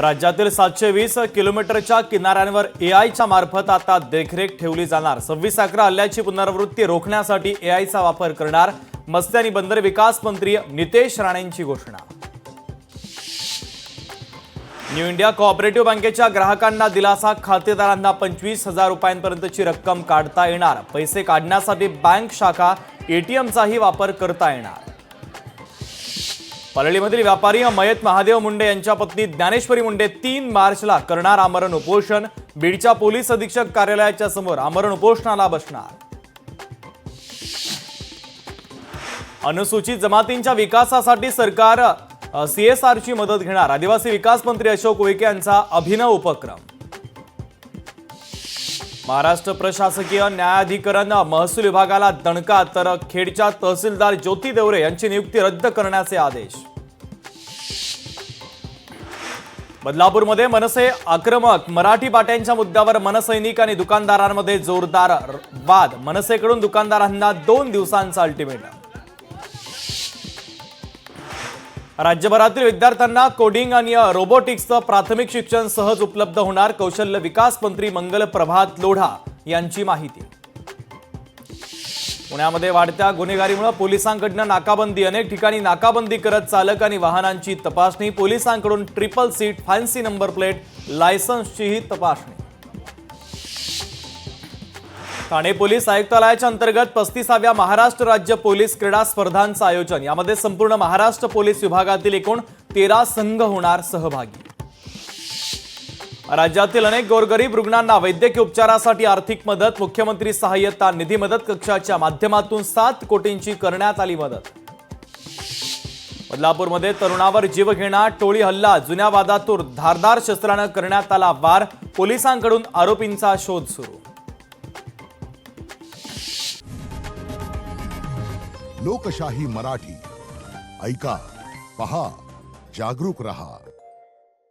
राज्यातील 720 किलोमीटरच्या किनाऱ्यांवर एआयच्या मार्फत आता देखरेख ठेवली जाणार। 26/11 हल्ल्याची पुनरावृत्ती रोखण्यासाठी एआयचा वापर करणार। मत्स्य आणि बंदर विकास मंत्री नितेश राणेंची घोषणा। न्यू इंडिया कोऑपरेटिव्ह बँकेच्या ग्राहकांना दिलासा। खातेदारांना 25,000 रुपयांपर्यंतची रक्कम काढता येणार। पैसे काढण्यासाठी बँक शाखा एटीएमचाही वापर करता येणार। परळीमधील व्यापारी मयत महादेव मुंडे यांच्या पत्नी ज्ञानेश्वरी मुंडे 3 मार्चला करणार आमरण उपोषण। बीडच्या पोलीस अधीक्षक कार्यालयाच्या समोर आमरण उपोषणाला बसणार। अनुसूचित जमातींच्या विकासासाठी सरकार सीएसआरची मदत घेणार। आदिवासी विकास मंत्री अशोक उईके यांचा अभिनव उपक्रम। महाराष्ट्र प्रशासकीय न्यायाधिकरण महसूल विभागाला दणका, तर खेडच्या तहसीलदार ज्योती देवरे यांची नियुक्ती रद्द करण्याचे आदेश। बदलापूरमध्ये मनसे आक्रमक। मराठी पाट्यांच्या मुद्द्यावर मनसैनिक आणि दुकानदारांमध्ये जोरदार वाद। मनसेकडून दुकानदारांना 2 दिवसांचा अल्टिमेटम। राज्यभरातील विद्यार्थ्यांना कोडिंग आणि रोबोटिक्सचं प्राथमिक शिक्षण सहज उपलब्ध होणार। कौशल्य विकास मंत्री मंगल प्रभात लोढा यांची माहिती। पुण्यामध्ये वाढत्या गुन्हेगारीमुळे पोलिसांकडून नाकाबंदी। अनेक ठिकाणी नाकाबंदी करत चालक आणि वाहनांची तपासणी। पोलिसांकडून triple seat, fancy number plate, लायसन्सचीही तपासणी। ठाणे पोलीस आयुक्तालयाच्या अंतर्गत 35व्या महाराष्ट्र राज्य पोलीस क्रीडा स्पर्धांचं आयोजन। यामध्ये संपूर्ण महाराष्ट्र पोलीस विभागातील एकूण 13 संघ होणार सहभागी। राज्यातील अनेक गोरगरीब रुग्णांना वैद्यकीय उपचारासाठी आर्थिक मदत। मुख्यमंत्री सहाय्यता निधी मदत कक्षाच्या माध्यमातून 7 कोटींची करण्यात आली मदत। बदलापूरमध्ये तरुणावर जीवघेणा टोळी हल्ला। जुन्या वादातून धारदार शस्त्रानं करण्यात आला वार। पोलिसांकडून आरोपींचा शोध सुरू। लोकशाही मराठी ऐका, पहा, जागरूक रहा।